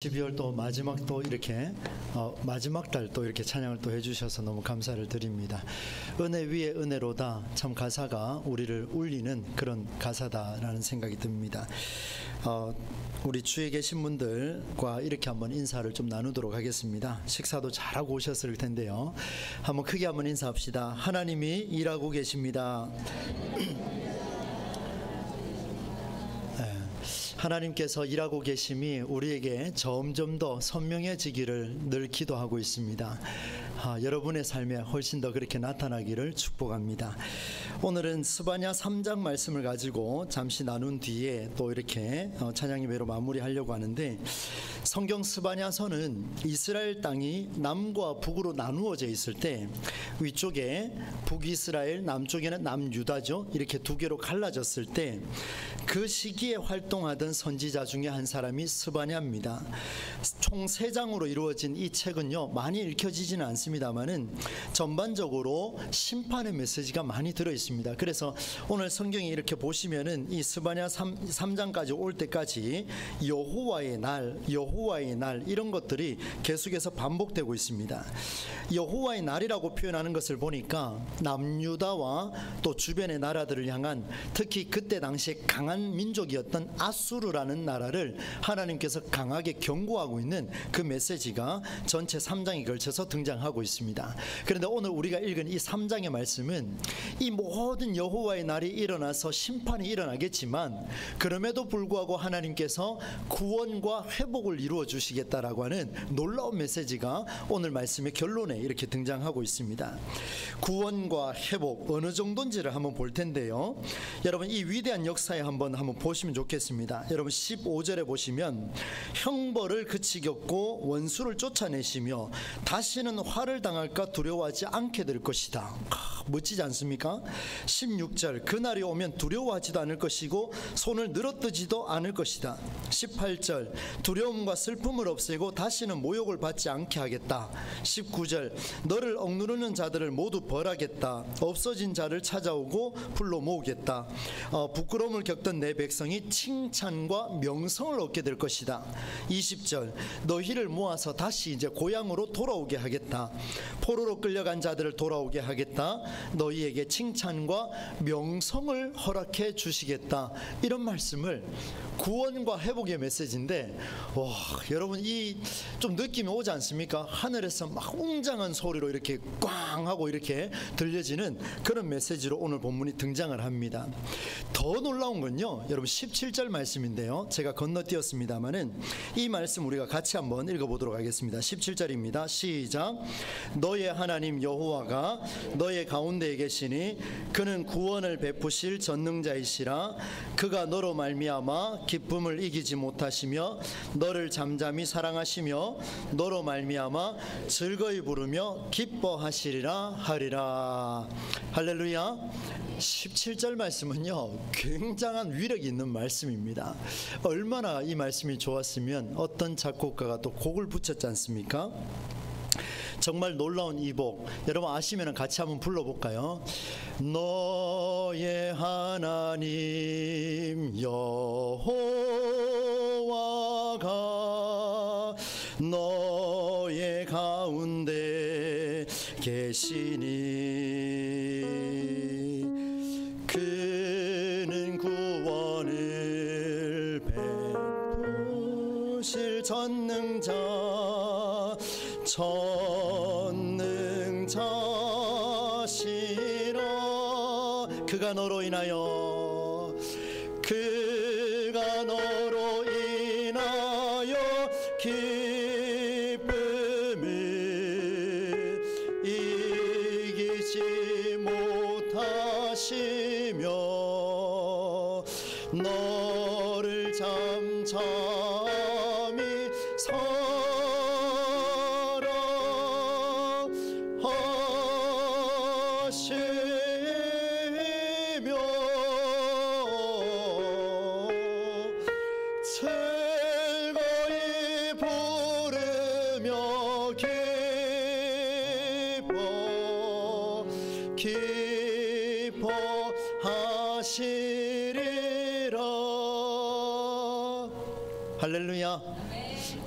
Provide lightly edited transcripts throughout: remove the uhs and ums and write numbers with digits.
12월 또 마지막 또 이렇게 마지막 달 또 이렇게 찬양을 또 해주셔서 너무 감사를 드립니다. 은혜 위에 은혜로다, 참 가사가 우리를 울리는 그런 가사다라는 생각이 듭니다. 우리 주위에 계신 분들과 이렇게 한번 인사를 좀 나누도록 하겠습니다. 식사도 잘하고 오셨을 텐데요. 한번 크게 한번 인사합시다. 하나님이 일하고 계십니다. 하나님께서 일하고 계심이 우리에게 점점 더 선명해지기를 늘 기도하고 있습니다. 여러분의 삶에 훨씬 더 그렇게 나타나기를 축복합니다. 오늘은 스바냐 3장 말씀을 가지고 잠시 나눈 뒤에 또 이렇게 찬양 예배로 마무리하려고 하는데, 성경 스바냐서는 이스라엘 땅이 남과 북으로 나누어져 있을 때 위쪽에 북이스라엘, 남쪽에는 남유다죠. 이렇게 두 개로 갈라졌을 때 그 시기에 활동하던 선지자 중에 한 사람이 스바냐입니다. 총 3장으로 이루어진 이 책은요, 많이 읽혀지지는 않습니다만은 전반적으로 심판의 메시지가 많이 들어 있습니다. 그래서 오늘 성경에 이렇게 보시면은 이 스바냐 3장까지 올 때까지 여호와의 날 이런 것들이 계속해서 반복되고 있습니다. 여호와의 날이라고 표현하는 것을 보니까 남유다와 또 주변의 나라들을 향한, 특히 그때 당시에 강한 민족이었던 아수르라는 나라를 하나님께서 강하게 경고하고 있는 그 메시지가 전체 3장에 걸쳐서 등장하고 있습니다. 그런데 오늘 우리가 읽은 이 3장의 말씀은 이 모든 여호와의 날이 일어나서 심판이 일어나겠지만 그럼에도 불구하고 하나님께서 구원과 회복을 이루어 주시겠다라고 하는 놀라운 메시지가 오늘 말씀의 결론에 이렇게 등장하고 있습니다. 구원과 회복 어느 정도인지를 한번 볼 텐데요. 여러분, 이 위대한 역사에 한번 보시면 좋겠습니다. 여러분 15절에 보시면 형벌을 그치겠고 원수를 쫓아내시며 다시는 화를 당할까 두려워하지 않게 될 것이다. 멋지지 않습니까? 16절 그날이 오면 두려워하지도 않을 것이고 손을 늘어뜨지도 않을 것이다. 18절 두려움과 슬픔을 없애고 다시는 모욕을 받지 않게 하겠다. 19절 너를 억누르는 자들을 모두 벌하겠다. 없어진 자를 찾아오고 불러 모으겠다. 부끄러움을 겪던 내 백성이 칭찬과 명성을 얻게 될 것이다. 20절 너희를 모아서 다시 이제 고향으로 돌아오게 하겠다. 포로로 끌려간 자들을 돌아오게 하겠다. 너희에게 칭찬과 명성을 허락해 주시겠다. 이런 말씀을, 구원과 회복의 메시지인데, 와, 여러분 이 좀 느낌이 오지 않습니까? 하늘에서 막 웅장한 소리로 이렇게 꽝 하고 이렇게 들려지는 그런 메시지로 오늘 본문이 등장을 합니다. 더 놀라운 건요, 여러분 17절 말씀인데요, 제가 건너뛰었습니다만은 이 말씀 우리가 같이 한번 읽어보도록 하겠습니다. 17절입니다. 시작. 너의 하나님 여호와가 너의 가운데에 계시니 그는 구원을 베푸실 전능자이시라. 그가 너로 말미암아 기쁨을 이기지 못하시며 너를 잠잠히 사랑하시며 너로 말미암아 즐거이 부르며 기뻐하시리라 하리라. 할렐루야. 17절 말씀은요, 굉장한 위력이 있는 말씀입니다. 얼마나 이 말씀이 좋았으면 어떤 작곡가가 또 곡을 붙였지 않습니까? 정말 놀라운 이 곡, 여러분 아시면 같이 한번 불러볼까요? 너의 하나님 여호와가 너의 가운데 계시니 그는 구원을 베푸실 전능자시라. 그가 너로 인하여 기쁨을 이기지 못하시며 너를 잠잠히 기뻐하시리라. 할렐루야.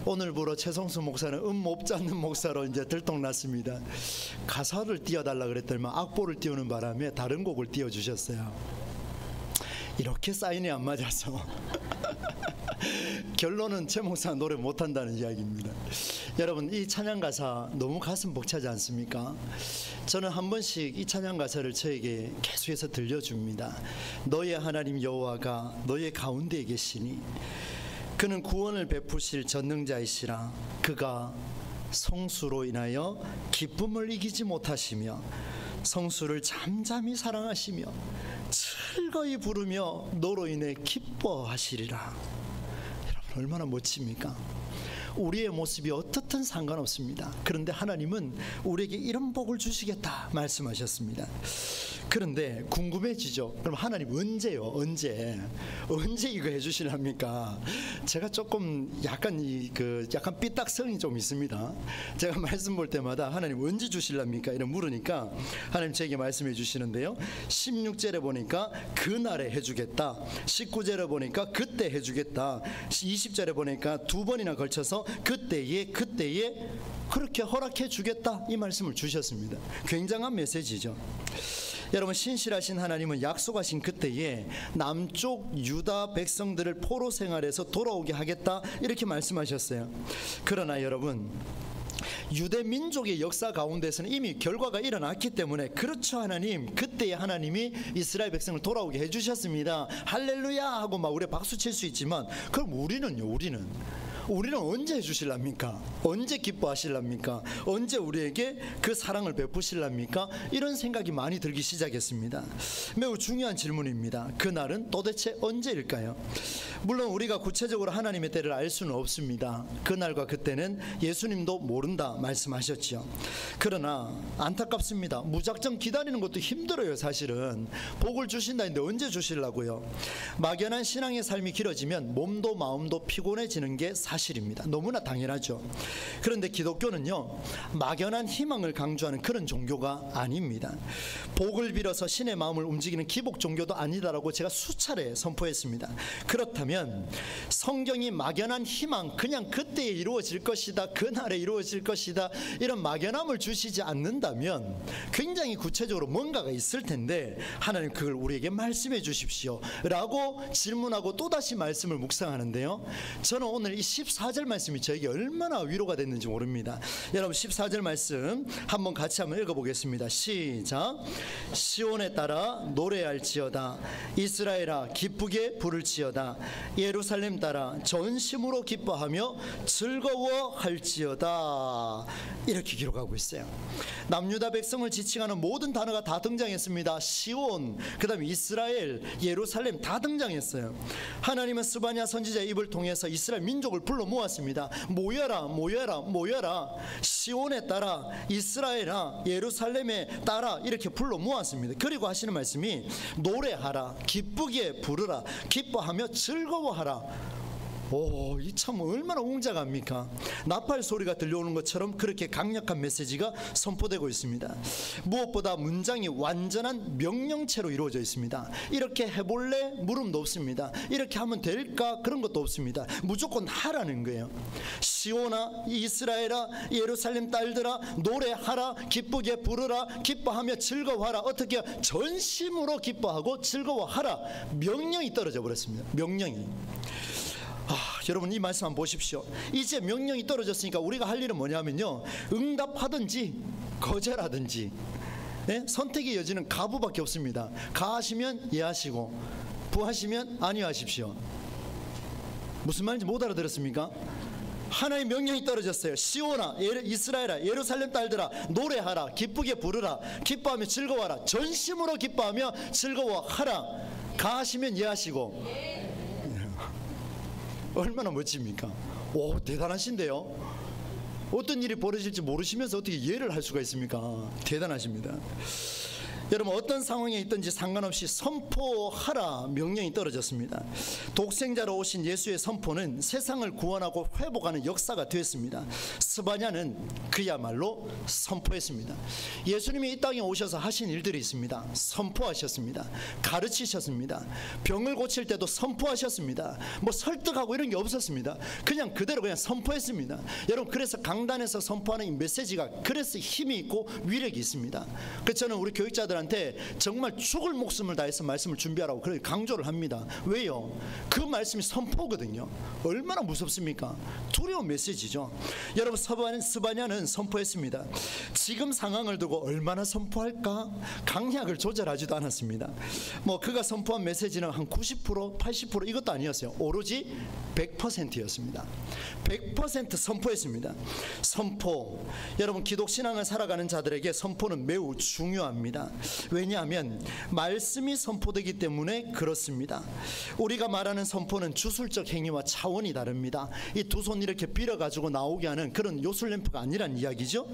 오늘부로 최성수 목사는 못 잡는 목사로 이제 들통났습니다. 가사를 띄워달라 그랬더니 악보를 띄우는 바람에 다른 곡을 띄워주셨어요. 이렇게 사인이 안 맞아서 결론은 최 목사 노래 못한다는 이야기입니다. 여러분, 이 찬양 가사 너무 가슴 벅차지 않습니까? 저는 한 번씩 이 찬양 가사를 저에게 계속해서 들려줍니다. 너의 하나님 여호와가 너의 가운데에 계시니 그는 구원을 베푸실 전능자이시라. 그가 성수로 인하여 기쁨을 이기지 못하시며 성수를 잠잠히 사랑하시며 즐거이 부르며 너로 인해 기뻐하시리라. 여러분, 얼마나 멋집니까? 우리의 모습이 어떻든 상관없습니다. 그런데 하나님은 우리에게 이런 복을 주시겠다 말씀하셨습니다. 그런데 궁금해지죠. 그럼 하나님 언제요? 언제 이거 해주시랍니까? 제가 조금 약간 약간 삐딱성이 좀 있습니다. 제가 말씀 볼 때마다 하나님 언제 주실랍니까? 이런 물으니까 하나님 제게 말씀해 주시는데요. 16절에 보니까 그날에 해주겠다. 19절에 보니까 그때 해주겠다. 20절에 보니까 두 번이나 걸쳐서 그때에 그렇게 허락해 주겠다, 이 말씀을 주셨습니다. 굉장한 메시지죠. 여러분, 신실하신 하나님은 약속하신 그때에 남쪽 유다 백성들을 포로 생활에서 돌아오게 하겠다, 이렇게 말씀하셨어요. 그러나 여러분, 유대 민족의 역사 가운데서는 이미 결과가 일어났기 때문에 그렇죠, 하나님, 그때에 하나님이 이스라엘 백성을 돌아오게 해주셨습니다, 할렐루야 하고 막 우리 박수 칠 수 있지만, 그럼 우리는요? 우리는 언제 해주실랍니까? 언제 기뻐하실랍니까? 언제 우리에게 그 사랑을 베푸실랍니까? 이런 생각이 많이 들기 시작했습니다. 매우 중요한 질문입니다. 그날은 도대체 언제일까요? 물론 우리가 구체적으로 하나님의 때를 알 수는 없습니다. 그날과 그때는 예수님도 모른다 말씀하셨죠. 그러나 안타깝습니다. 무작정 기다리는 것도 힘들어요. 사실은 복을 주신다 했는데 언제 주시려고요? 막연한 신앙의 삶이 길어지면 몸도 마음도 피곤해지는 게 사실입니다. 너무나 당연하죠. 그런데 기독교는요, 막연한 희망을 강조하는 그런 종교가 아닙니다. 복을 빌어서 신의 마음을 움직이는 기복 종교도 아니다라고 제가 수차례 선포했습니다. 그렇다면 성경이 막연한 희망, 그냥 그때에 이루어질 것이다, 그날에 이루어질 것이다, 이런 막연함을 주시지 않는다면 굉장히 구체적으로 뭔가가 있을 텐데, 하나님 그걸 우리에게 말씀해 주십시오 라고 질문하고 또다시 말씀을 묵상하는데요, 저는 오늘 이 14절 말씀이 저에게 얼마나 위로가 됐는지 모릅니다. 여러분, 14절 말씀 한번 같이 한번 읽어보겠습니다. 시작. 시온에 따라 노래할지어다. 이스라엘아 기쁘게 부를지어다. 예루살렘 따라 전심으로 기뻐하며 즐거워할지어다. 이렇게 기록하고 있어요. 남유다 백성을 지칭하는 모든 단어가 다 등장했습니다. 시온, 그 다음에 이스라엘, 예루살렘 다 등장했어요. 하나님은 스바냐 선지자의 입을 통해서 이스라엘 민족을 불러 모았습니다. 모여라 모여라 모여라. 시온에 따라, 이스라엘아, 예루살렘에 따라 이렇게 불러 모았습니다. 그리고 하시는 말씀이 노래하라, 기쁘게 부르라, 기뻐하며 즐거워하라. 오, 이 참 얼마나 웅장합니까? 나팔 소리가 들려오는 것처럼 그렇게 강력한 메시지가 선포되고 있습니다. 무엇보다 문장이 완전한 명령체로 이루어져 있습니다. 이렇게 해볼래? 물음도 없습니다. 이렇게 하면 될까? 그런 것도 없습니다. 무조건 하라는 거예요. 시온아, 이스라엘아, 예루살렘 딸들아, 노래하라, 기쁘게 부르라, 기뻐하며 즐거워하라. 어떻게? 전심으로 기뻐하고 즐거워하라. 명령이 떨어져 버렸습니다. 명령이. 여러분, 이 말씀 한번 보십시오. 이제 명령이 떨어졌으니까 우리가 할 일은 뭐냐면요, 응답하든지 거절하든지, 선택의 여지는 가부밖에 없습니다. 가하시면 예하시고 부하시면 아니하십시오. 무슨 말인지 못 알아들었습니까? 하나님의 명령이 떨어졌어요. 시온아, 이스라엘아, 예루살렘 딸들아, 노래하라, 기쁘게 부르라, 기뻐하며 즐거워하라. 전심으로 기뻐하며 즐거워하라. 가하시면 예하시고. 얼마나 멋집니까? 오, 대단하신데요. 어떤 일이 벌어질지 모르시면서 어떻게 예를 할 수가 있습니까? 대단하십니다. 여러분 어떤 상황에 있든지 상관없이 선포하라 명령이 떨어졌습니다. 독생자로 오신 예수의 선포는 세상을 구원하고 회복하는 역사가 되었습니다. 스바냐는 그야말로 선포했습니다. 예수님이 이 땅에 오셔서 하신 일들이 있습니다. 선포하셨습니다. 가르치셨습니다. 병을 고칠 때도 선포하셨습니다. 뭐 설득하고 이런 게 없었습니다. 그냥 그대로 그냥 선포했습니다. 여러분 그래서 강단에서 선포하는 이 메시지가 그래서 힘이 있고 위력이 있습니다. 그래서 저는 우리 교육자들한테 정말 죽을 목숨을 다해서 말씀을 준비하라고 그렇게 강조를 합니다. 왜요? 그 말씀이 선포거든요. 얼마나 무섭습니까? 두려운 메시지죠. 여러분 스바냐는 선포했습니다. 지금 상황을 두고 얼마나 선포할까? 강약을 조절하지도 않았습니다. 뭐 그가 선포한 메시지는 한 90%, 80% 이것도 아니었어요. 오로지 100%였습니다. 100% 선포했습니다. 선포. 여러분 기독신앙을 살아가는 자들에게 선포는 매우 중요합니다. 왜냐하면 말씀이 선포되기 때문에 그렇습니다. 우리가 말하는 선포는 주술적 행위와 차원이 다릅니다. 이 두 손 이렇게 빌어가지고 나오게 하는 그런 요술램프가 아니란 이야기죠.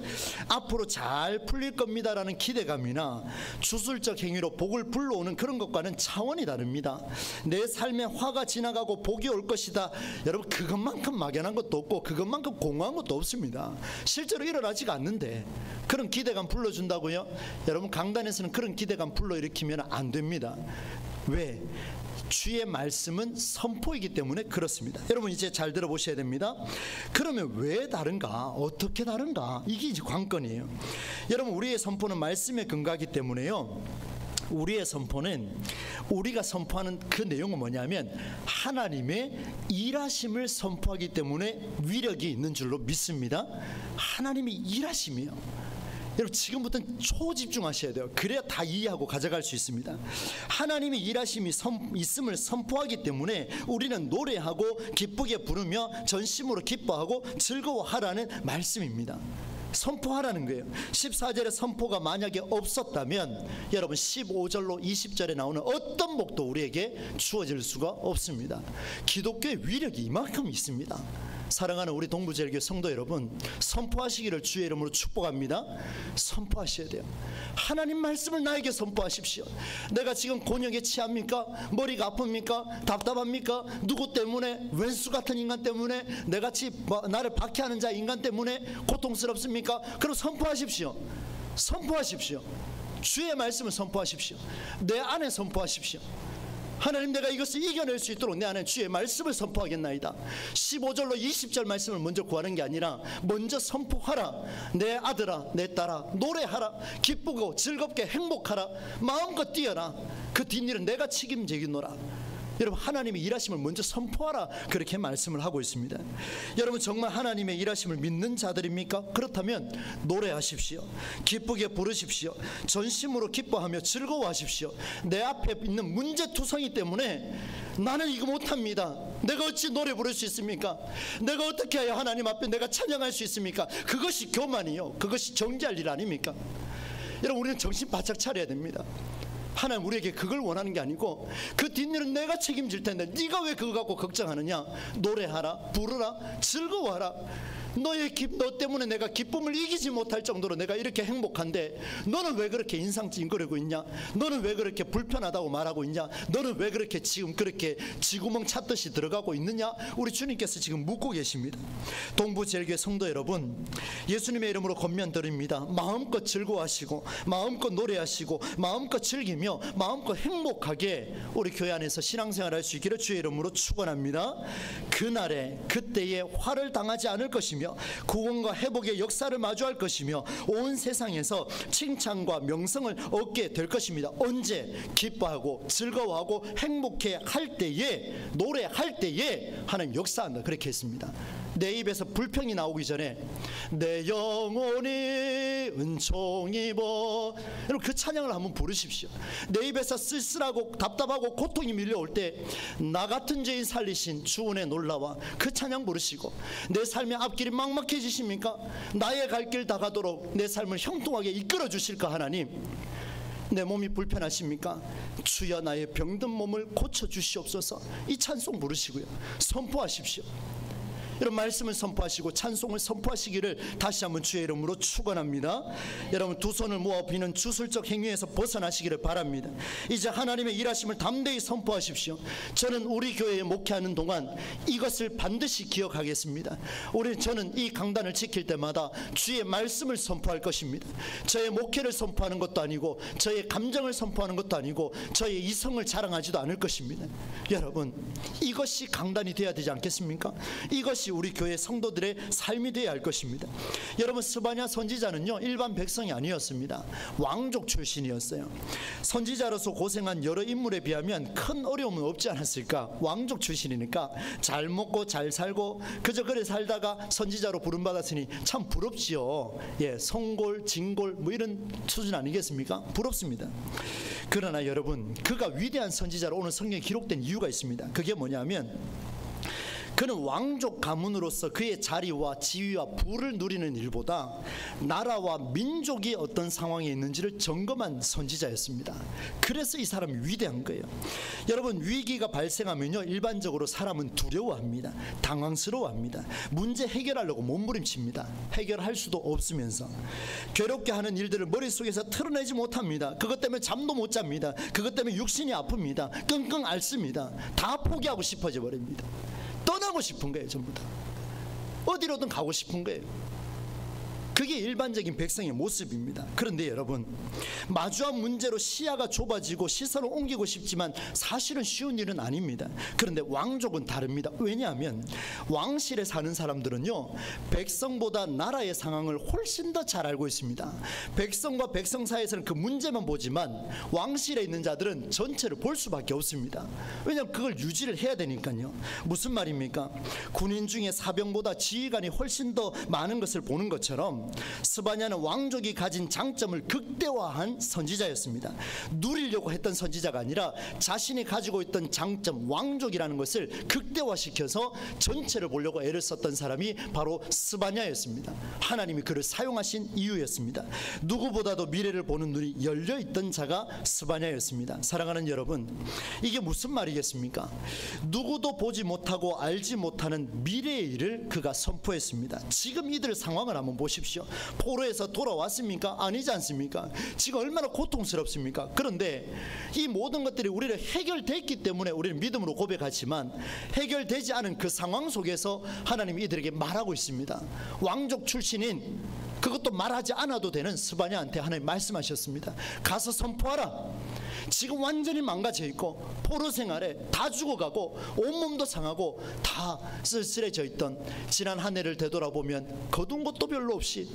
앞으로 잘 풀릴 겁니다라는 기대감이나 주술적 행위로 복을 불러오는 그런 것과는 차원이 다릅니다. 내 삶에 화가 지나가고 복이 올 것이다. 여러분 그것만큼 막연한 것도 없고 그것만큼 공허한 것도 없습니다. 실제로 일어나지가 않는데 그런 기대감 불러준다고요? 여러분 강단에서는 그런 기대감 불러일으키면 안 됩니다. 왜? 주의 말씀은 선포이기 때문에 그렇습니다. 여러분 이제 잘 들어보셔야 됩니다. 그러면 왜 다른가? 어떻게 다른가? 이게 이제 관건이에요. 여러분 우리의 선포는 말씀에 근거하기 때문에요. 우리의 선포는 우리가 선포하는 그 내용은 뭐냐면 하나님의 일하심을 선포하기 때문에 위력이 있는 줄로 믿습니다. 하나님의 일하심이요. 여러분 지금부터는 초집중하셔야 돼요. 그래야 다 이해하고 가져갈 수 있습니다. 하나님의 일하심이 있음을 선포하기 때문에 우리는 노래하고 기쁘게 부르며 전심으로 기뻐하고 즐거워하라는 말씀입니다. 선포하라는 거예요. 14절의 선포가 만약에 없었다면 여러분 15절로 20절에 나오는 어떤 복도 우리에게 주어질 수가 없습니다. 기독교의 위력이 이만큼 있습니다. 사랑하는 우리 동부제일교회 성도 여러분, 선포하시기를 주의 이름으로 축복합니다. 선포하셔야 돼요. 하나님 말씀을 나에게 선포하십시오. 내가 지금 곤욕에 취합니까? 머리가 아픕니까? 답답합니까? 누구 때문에? 왼수 같은 인간 때문에? 내같이 나를 박해하는 자 인간 때문에 고통스럽습니까? 그럼 선포하십시오. 선포하십시오. 주의 말씀을 선포하십시오. 내 안에 선포하십시오. 하나님 내가 이것을 이겨낼 수 있도록 내 안에 주의 말씀을 선포하겠나이다. 15절로 20절 말씀을 먼저 구하는 게 아니라 먼저 선포하라. 내 아들아 내 딸아 노래하라. 기쁘고 즐겁게 행복하라. 마음껏 뛰어라. 그 뒷일은 내가 책임지겠노라. 여러분 하나님의 일하심을 먼저 선포하라. 그렇게 말씀을 하고 있습니다. 여러분 정말 하나님의 일하심을 믿는 자들입니까? 그렇다면 노래하십시오. 기쁘게 부르십시오. 전심으로 기뻐하며 즐거워하십시오. 내 앞에 있는 문제투성이 때문에 나는 이거 못합니다. 내가 어찌 노래 부를 수 있습니까? 내가 어떻게 해야 하나님 앞에 내가 찬양할 수 있습니까? 그것이 교만이요. 그것이 정죄할 일 아닙니까? 여러분 우리는 정신 바짝 차려야 됩니다. 하나님 우리에게 그걸 원하는 게 아니고 그 뒷일은 내가 책임질 텐데 네가 왜 그거 갖고 걱정하느냐. 노래하라. 부르라. 즐거워하라. 너 때문에 내가 기쁨을 이기지 못할 정도로 내가 이렇게 행복한데 너는 왜 그렇게 인상 찡그리고 있냐? 너는 왜 그렇게 불편하다고 말하고 있냐? 너는 왜 그렇게 지금 그렇게 쥐구멍 찾듯이 들어가고 있느냐? 우리 주님께서 지금 묻고 계십니다. 동부제일교회 성도 여러분, 예수님의 이름으로 권면드립니다. 마음껏 즐거워하시고 마음껏 노래하시고 마음껏 즐기며 마음껏 행복하게 우리 교회 안에서 신앙생활할 수 있기를 주의 이름으로 축원합니다. 그날에 그때에 화를 당하지 않을 것이며 구원과 회복의 역사를 마주할 것이며 온 세상에서 칭찬과 명성을 얻게 될 것입니다. 언제? 기뻐하고 즐거워하고 행복해 할 때에, 노래할 때에 하나님 역사한다. 그렇게 했습니다. 내 입에서 불평이 나오기 전에 내 영혼이 은총 입어, 여러분 그 찬양을 한번 부르십시오. 내 입에서 쓸쓸하고 답답하고 고통이 밀려올 때 나 같은 죄인 살리신 주은혜 놀라와 그 찬양 부르시고, 내 삶의 앞길이 막막해지십니까? 나의 갈 길 다 가도록 내 삶을 형통하게 이끌어 주실까 하나님. 내 몸이 불편하십니까? 주여 나의 병든 몸을 고쳐주시옵소서. 이 찬송 부르시고요, 선포하십시오. 이런 말씀을 선포하시고 찬송을 선포하시기를 다시 한번 주의 이름으로 축원합니다. 여러분 두 손을 모아 비는 주술적 행위에서 벗어나시기를 바랍니다. 이제 하나님의 일하심을 담대히 선포하십시오. 저는 우리 교회에 목회하는 동안 이것을 반드시 기억하겠습니다. 저는 이 강단을 지킬 때마다 주의 말씀을 선포할 것입니다. 저의 목회를 선포하는 것도 아니고 저의 감정을 선포하는 것도 아니고 저의 이성을 자랑하지도 않을 것입니다. 여러분 이것이 강단이 되어야 되지 않겠습니까? 이것이 우리 교회 성도들의 삶이 되어야 할 것입니다. 여러분 스바냐 선지자는요 일반 백성이 아니었습니다. 왕족 출신이었어요. 선지자로서 고생한 여러 인물에 비하면 큰 어려움은 없지 않았을까? 왕족 출신이니까 잘 먹고 잘 살고 그저 그래 살다가 선지자로 부름받았으니 참 부럽지요. 예, 성골, 진골 뭐 이런 수준 아니겠습니까? 부럽습니다. 그러나 여러분 그가 위대한 선지자로 오늘 성경에 기록된 이유가 있습니다. 그게 뭐냐면 그는 왕족 가문으로서 그의 자리와 지위와 부를 누리는 일보다 나라와 민족이 어떤 상황에 있는지를 점검한 선지자였습니다. 그래서 이 사람이 위대한 거예요. 여러분 위기가 발생하면요 일반적으로 사람은 두려워합니다. 당황스러워합니다. 문제 해결하려고 몸부림칩니다. 해결할 수도 없으면서 괴롭게 하는 일들을 머릿속에서 털어내지 못합니다. 그것 때문에 잠도 못 잡니다. 그것 때문에 육신이 아픕니다. 끙끙 앓습니다. 다 포기하고 싶어져 버립니다. 떠나고 싶은 거예요. 전부 다 어디로든 가고 싶은 거예요. 그게 일반적인 백성의 모습입니다. 그런데 여러분 마주한 문제로 시야가 좁아지고 시선을 옮기고 싶지만 사실은 쉬운 일은 아닙니다. 그런데 왕족은 다릅니다. 왜냐하면 왕실에 사는 사람들은요 백성보다 나라의 상황을 훨씬 더 잘 알고 있습니다. 백성과 백성 사이에서는 그 문제만 보지만 왕실에 있는 자들은 전체를 볼 수밖에 없습니다. 왜냐하면 그걸 유지를 해야 되니까요. 무슨 말입니까? 군인 중에 사병보다 지휘관이 훨씬 더 많은 것을 보는 것처럼 스바냐는 왕족이 가진 장점을 극대화한 선지자였습니다. 누리려고 했던 선지자가 아니라 자신이 가지고 있던 장점 왕족이라는 것을 극대화시켜서 전체를 보려고 애를 썼던 사람이 바로 스바냐였습니다. 하나님이 그를 사용하신 이유였습니다. 누구보다도 미래를 보는 눈이 열려있던 자가 스바냐였습니다. 사랑하는 여러분 이게 무슨 말이겠습니까? 누구도 보지 못하고 알지 못하는 미래의 일을 그가 선포했습니다. 지금 이들 상황을 한번 보십시오. 포로에서 돌아왔습니까? 아니지 않습니까? 지금 얼마나 고통스럽습니까? 그런데 이 모든 것들이 우리를 해결됐기 때문에 우리는 믿음으로 고백하지만 해결되지 않은 그 상황 속에서 하나님이 이들에게 말하고 있습니다. 왕족 출신인 그것도 말하지 않아도 되는 스바냐한테 하나님 말씀하셨습니다. 가서 선포하라. 지금 완전히 망가져 있고 포로 생활에 다 죽어가고 온몸도 상하고 다 쓸쓸해져 있던 지난 한 해를 되돌아보면 거둔 것도 별로 없이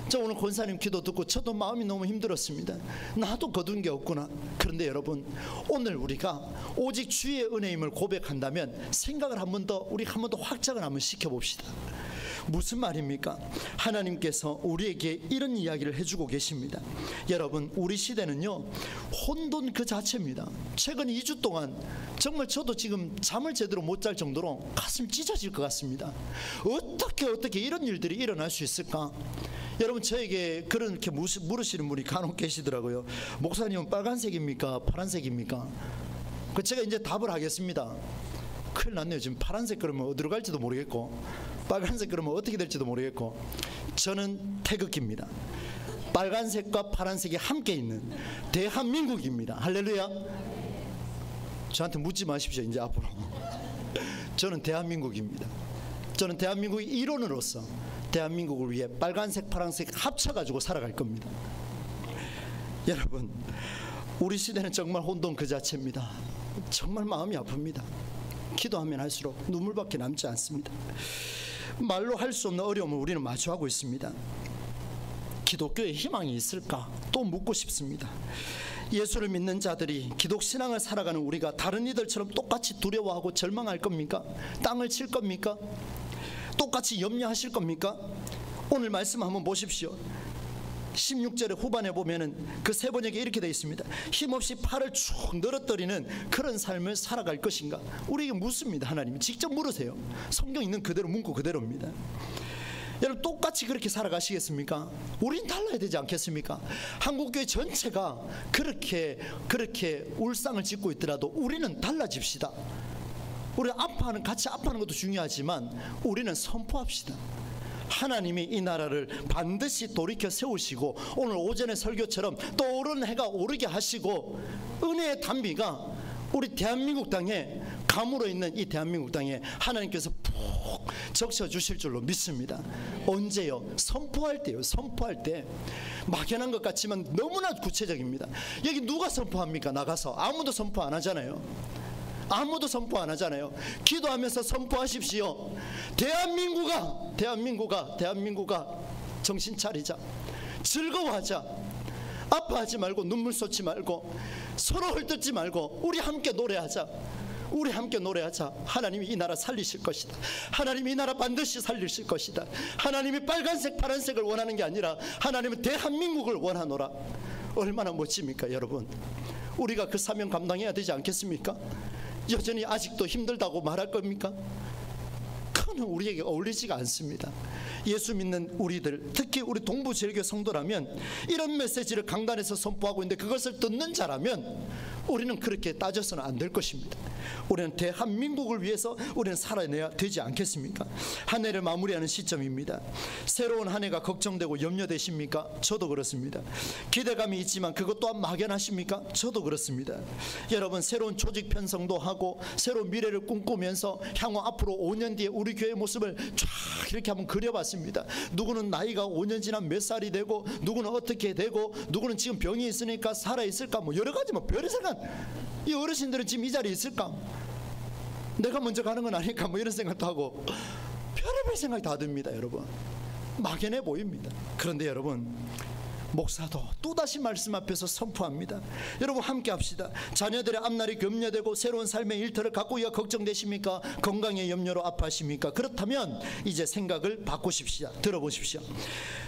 저 오늘 권사님 기도 듣고 저도 마음이 너무 힘들었습니다. 나도 거둔 게 없구나. 그런데 여러분 오늘 우리가 오직 주의 은혜임을 고백한다면 생각을 한 번 더 우리 한 번 더 확장을 한번 시켜봅시다. 무슨 말입니까? 하나님께서 우리에게 이런 이야기를 해주고 계십니다. 여러분 우리 시대는요 혼돈 그 자체입니다. 최근 2주 동안 정말 저도 지금 잠을 제대로 못 잘 정도로 가슴이 찢어질 것 같습니다. 어떻게 이런 일들이 일어날 수 있을까? 여러분 저에게 그렇게 물으시는 분이 간혹 계시더라고요. 목사님은 빨간색입니까? 파란색입니까? 제가 이제 답을 하겠습니다. 큰일 났네요. 지금 파란색 그러면 어디로 갈지도 모르겠고 빨간색 그러면 어떻게 될지도 모르겠고 저는 태극기입니다. 빨간색과 파란색이 함께 있는 대한민국입니다. 할렐루야. 저한테 묻지 마십시오. 이제 앞으로 저는 대한민국입니다. 저는 대한민국의 일원으로서 대한민국을 위해 빨간색 파란색 합쳐가지고 살아갈 겁니다. 여러분 우리 시대는 정말 혼돈 그 자체입니다. 정말 마음이 아픕니다. 기도하면 할수록 눈물밖에 남지 않습니다. 말로 할 수 없는 어려움을 우리는 마주하고 있습니다. 기독교에 희망이 있을까? 또 묻고 싶습니다. 예수를 믿는 자들이 기독신앙을 살아가는 우리가 다른 이들처럼 똑같이 두려워하고 절망할 겁니까? 땅을 칠 겁니까? 똑같이 염려하실 겁니까? 오늘 말씀 한번 보십시오. 16절의 후반에 보면은 그 세 번역에 이렇게 되어 있습니다. 힘없이 팔을 쭉 늘어뜨리는 그런 삶을 살아갈 것인가? 우리에게 묻습니다. 하나님이 직접 물으세요. 성경 있는 그대로 문구 그대로입니다. 여러분 똑같이 그렇게 살아가시겠습니까? 우린 달라야 되지 않겠습니까? 한국교회 전체가 그렇게 울상을 짓고 있더라도 우리는 달라집시다. 우리 같이 아파하는 것도 중요하지만 우리는 선포합시다. 하나님이 이 나라를 반드시 돌이켜 세우시고 오늘 오전의 설교처럼 떠오르는 해가 오르게 하시고 은혜의 단비가 우리 대한민국 땅에 가물어 있는 이 대한민국 땅에 하나님께서 푹 적셔주실 줄로 믿습니다. 언제요? 선포할 때요. 선포할 때. 막연한 것 같지만 너무나 구체적입니다. 여기 누가 선포합니까? 나가서 아무도 선포 안 하잖아요. 아무도 선포 안 하잖아요. 기도하면서 선포하십시오. 대한민국아 정신 차리자. 즐거워하자. 아파하지 말고 눈물 쏟지 말고 서로 헐뜯지 말고 우리 함께 노래하자. 우리 함께 노래하자. 하나님이 이 나라 살리실 것이다. 하나님이 이 나라 반드시 살리실 것이다. 하나님이 빨간색 파란색을 원하는 게 아니라 하나님은 대한민국을 원하노라. 얼마나 멋집니까 여러분. 우리가 그 사명 감당해야 되지 않겠습니까? 여전히 아직도 힘들다고 말할 겁니까? 그거는 우리에게 어울리지가 않습니다. 예수 믿는 우리들, 특히 우리 동부제일교 성도라면 이런 메시지를 강단에서 선포하고 있는데 그것을 듣는 자라면 우리는 그렇게 따져서는 안 될 것입니다. 우리는 대한민국을 위해서 우리는 살아내야 되지 않겠습니까? 한 해를 마무리하는 시점입니다. 새로운 한 해가 걱정되고 염려되십니까? 저도 그렇습니다. 기대감이 있지만 그것 또한 막연하십니까? 저도 그렇습니다. 여러분, 새로운 조직 편성도 하고 새로운 미래를 꿈꾸면서 향후 앞으로 5년 뒤에 우리 교회의 모습을 쫙 이렇게 한번 그려봤습니다. 누구는 나이가 5년 지난 몇 살이 되고 누구는 어떻게 되고 누구는 지금 병이 있으니까 살아있을까, 뭐 여러 가지 별의 생각. 이 어르신들은 지금 이 자리에 있을까? 내가 먼저 가는 건 아닐까? 뭐 이런 생각도 하고 별의별 생각이 다 듭니다. 여러분, 막연해 보입니다. 그런데 여러분, 목사도 또다시 말씀 앞에서 선포합니다. 여러분, 함께 합시다. 자녀들의 앞날이 염려되고 새로운 삶의 일터를 갖고기가 걱정되십니까? 건강의 염려로 아파하십니까? 그렇다면 이제 생각을 바꾸십시다. 들어보십시오.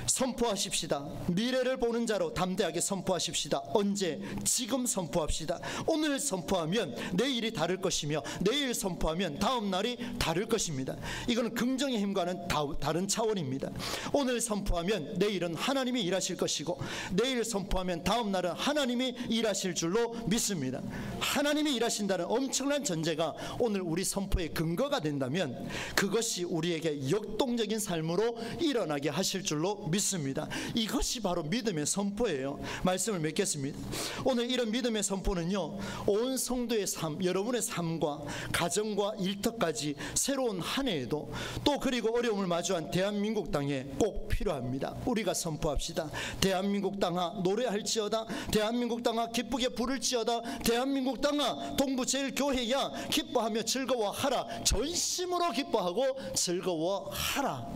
선포하십시다. 미래를 보는 자로 담대하게 선포하십시다. 언제? 지금 선포합시다. 오늘 선포하면 내일이 다를 것이며 내일 선포하면 다음 날이 다를 것입니다. 이거는 긍정의 힘과는 다른 차원입니다. 오늘 선포하면 내일은 하나님이 일하실 것이고 내일 선포하면 다음 날은 하나님이 일하실 줄로 믿습니다. 하나님이 일하신다는 엄청난 전제가 오늘 우리 선포의 근거가 된다면 그것이 우리에게 역동적인 삶으로 일어나게 하실 줄로 믿습니다. 이것이 바로 믿음의 선포예요. 말씀을 맺겠습니다. 오늘 이런 믿음의 선포는요, 온 성도의 삶, 여러분의 삶과 가정과 일터까지 새로운 한 해에도 또 그리고 어려움을 마주한 대한민국 땅에 꼭 필요합니다. 우리가 선포합시다. 대한민국 땅아 노래할지어다. 대한민국 땅아 기쁘게 부를지어다. 대한민국 땅아 동부제일교회야 기뻐하며 즐거워하라. 전심으로 기뻐하고 즐거워하라.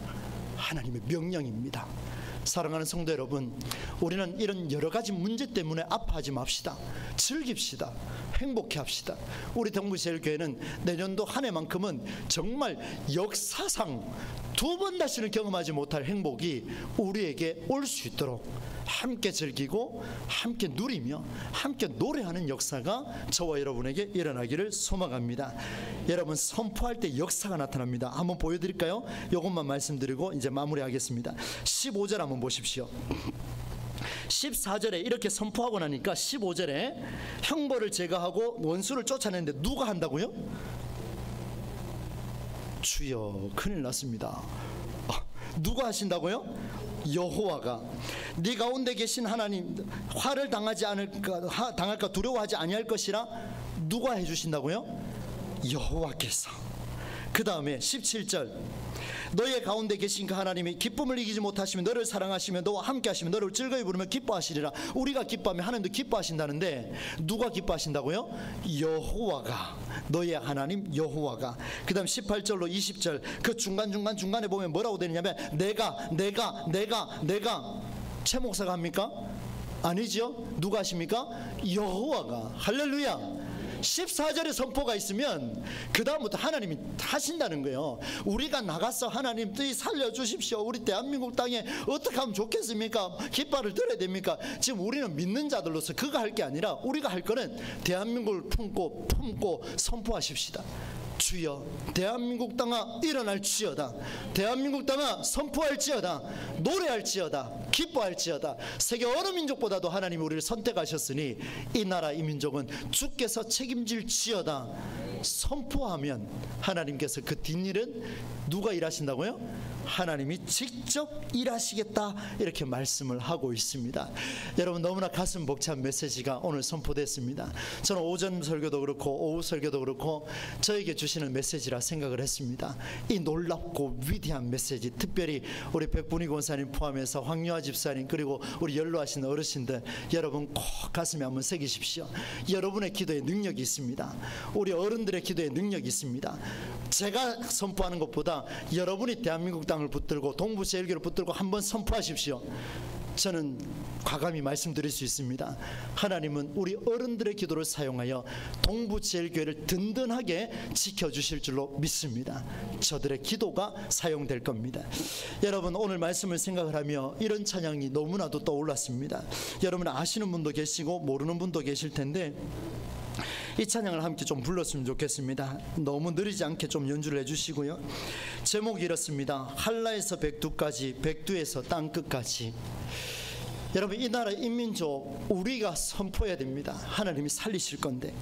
하나님의 명령입니다. 사랑하는 성도 여러분, 우리는 이런 여러 가지 문제 때문에 아파하지 맙시다. 즐깁시다. 행복해 합시다. 우리 동부제일교회는 내년도 한 해만큼은 정말 역사상 두 번 다시는 경험하지 못할 행복이 우리에게 올 수 있도록 함께 즐기고 함께 누리며 함께 노래하는 역사가 저와 여러분에게 일어나기를 소망합니다. 여러분, 선포할 때 역사가 나타납니다. 한번 보여드릴까요? 이것만 말씀드리고 이제 마무리하겠습니다. 15절 한번 보십시오. 14절에 이렇게 선포하고 나니까 15절에 형벌을 제거하고 원수를 쫓아내는데 누가 한다고요? 주여, 큰일 났습니다. 누가 하신다고요? 여호와가. 네 가운데 계신 하나님, 화를 당할까 두려워하지 아니할 것이라. 누가 해주신다고요? 여호와께서. 그 다음에 17절, 너의 가운데 계신 그 하나님이 기쁨을 이기지 못하시면 너를 사랑하시며 너와 함께 하시며 너를 즐거이 부르며 기뻐하시리라. 우리가 기뻐하면 하나님도 기뻐하신다는데 누가 기뻐하신다고요? 여호와가. 너의 하나님 여호와가. 그 다음 18절로 20절 그 중간에 보면 뭐라고 되느냐면 내가 최 목사가 합니까? 아니죠. 누가 하십니까? 여호와가. 할렐루야. 14절의 선포가 있으면 그 다음부터 하나님이 하신다는 거예요. 우리가 나가서 하나님 뜻 살려주십시오. 우리 대한민국 땅에 어떻게 하면 좋겠습니까? 깃발을 들어야 됩니까? 지금 우리는 믿는 자들로서 그거 할 게 아니라 우리가 할 거는 대한민국을 품고 선포하십시다. 주여 대한민국 땅아 일어날지어다. 대한민국 땅아 선포할지어다. 노래할지어다. 기뻐할지어다. 세계 어느 민족보다도 하나님이 우리를 선택하셨으니 이 나라 이 민족은 주께서 책임질지어다. 선포하면 하나님께서 그 뒷일은 누가 일하신다고요? 하나님이 직접 일하시겠다, 이렇게 말씀을 하고 있습니다. 여러분, 너무나 가슴 벅찬 메시지가 오늘 선포됐습니다. 저는 오전 설교도 그렇고 오후 설교도 그렇고 저에게 주시는 메시지라 생각을 했습니다. 이 놀랍고 위대한 메시지, 특별히 우리 백분희 권사님 포함해서 황유아 집사님, 그리고 우리 연로하신 어르신들, 여러분 꼭 가슴에 한번 새기십시오. 여러분의 기도에 능력이 있습니다. 우리 어른들의 기도에 능력이 있습니다. 제가 선포하는 것보다 여러분이 대한민국 땅을 붙들고 동부제일교를 붙들고 한번 선포하십시오. 저는 과감히 말씀드릴 수 있습니다. 하나님은 우리 어른들의 기도를 사용하여 동부제일교회를 든든하게 지켜주실 줄로 믿습니다. 저들의 기도가 사용될 겁니다. 여러분, 오늘 말씀을 생각을 하며 이런 찬양이 너무나도 떠올랐습니다. 여러분 아시는 분도 계시고 모르는 분도 계실 텐데 이 찬양을 함께 좀 불렀으면 좋겠습니다. 너무 느리지 않게 좀 연주를 해주시고요. 제목이 이렇습니다. 한라에서 백두까지, 백두에서 땅끝까지. 여러분, 이 나라 인민족 우리가 선포해야 됩니다. 하나님이 살리실 건데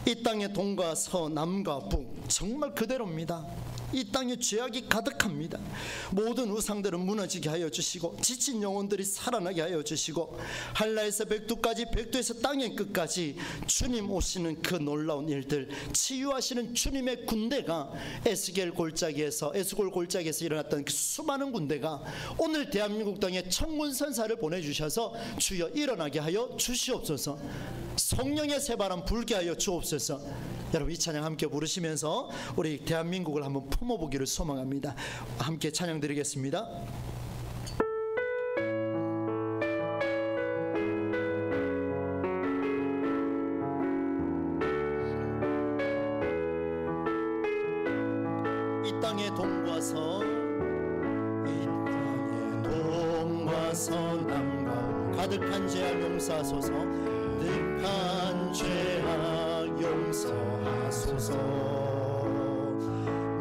이 땅의 동과 서, 남과 북 정말 그대로입니다. 이 땅에 죄악이 가득합니다. 모든 우상들은 무너지게 하여 주시고 지친 영혼들이 살아나게 하여 주시고 한라에서 백두까지, 백두에서 땅의 끝까지 주님 오시는 그 놀라운 일들, 치유하시는 주님의 군대가 에스겔 골짜기에서, 에스골 골짜기에서 일어났던 그 수많은 군대가 오늘 대한민국 땅에 천군선사를 보내주셔서 주여 일어나게 하여 주시옵소서. 성령의 새바람 불게 하여 주옵소서. 여러분, 이 찬양 함께 부르시면서 우리 대한민국을 한번 품어보기를 소망합니다. 함께 찬양 드리겠습니다. 이 땅의 동과 서, 이 땅의 동과 서, 남과 가득한 죄악 용서하소서. 가득한 죄악 용서하소서.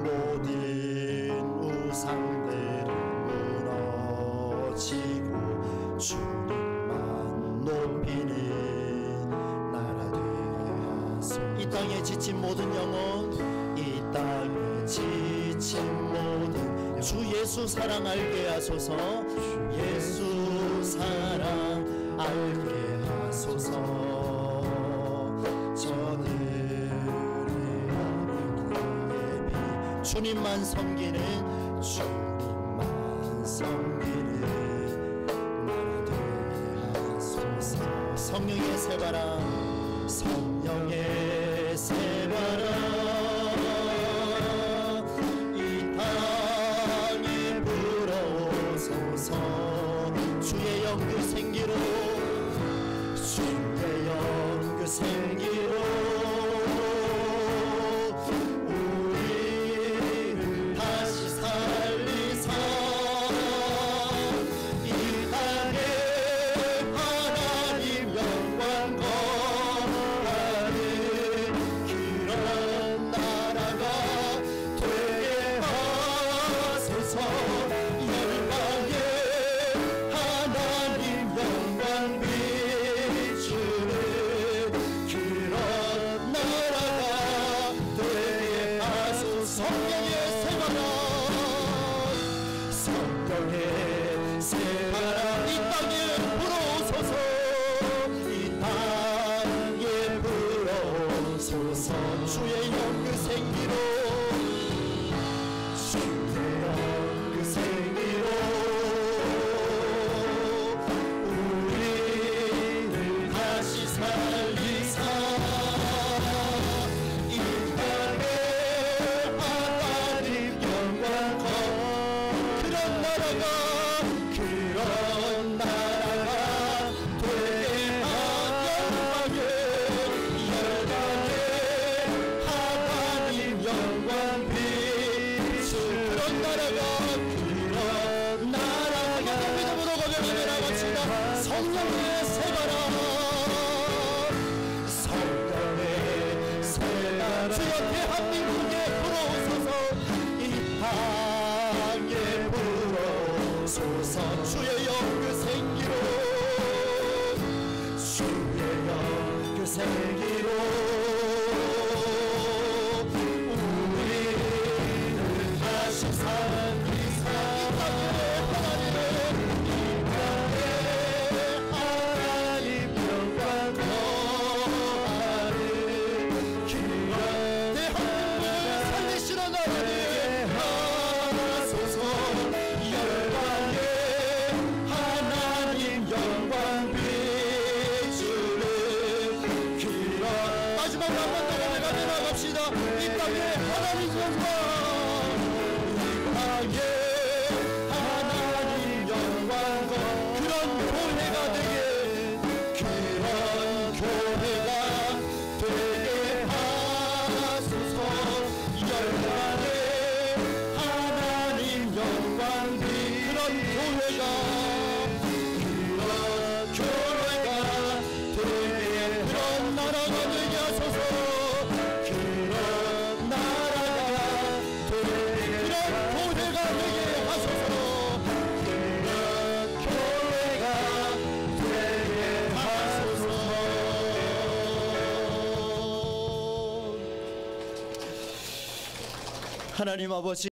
모든 우상들은 무너지고 주님만 높이는 나라 되게 하소서. 이 땅에 지친 모든 영혼, 이 땅에 지친 모든 주 예수 사랑 알게 하소서. 예수 사랑 알게 하소서. 주님만 섬기는, 주님만 섬기는 나라 되게 하소서. 성령의 새바람, 성령의 새바람 이 땅에 불어오소서. 주의 영그 생기로, 주의 영그 생기로 주여 대한민국에 하소서. 주의 영 그 생기로, 주의 영 그 생기로 우리를 다시 살리사. 하나님 영광 거하는 귀한 대한민국을 살리시는 하나님 하소서. 열방에 하나님 영광 비추는 귀한. 마지막으로 한 번 더 고백하며 나갑시다. 이 땅에 하나님 영광, 이 땅에 하나님 영광 그런 교회가 되게, 그런 교회가 되게 하소서. 열방에 하나님 영광 그런 교회가, 그런 교회가 되게, 그런 나라가 되게 하소서. 그런 나라가 되게, 그런 교회가 되게 하소서. 그런 교회가 되게 하소서. 하나님 아버지,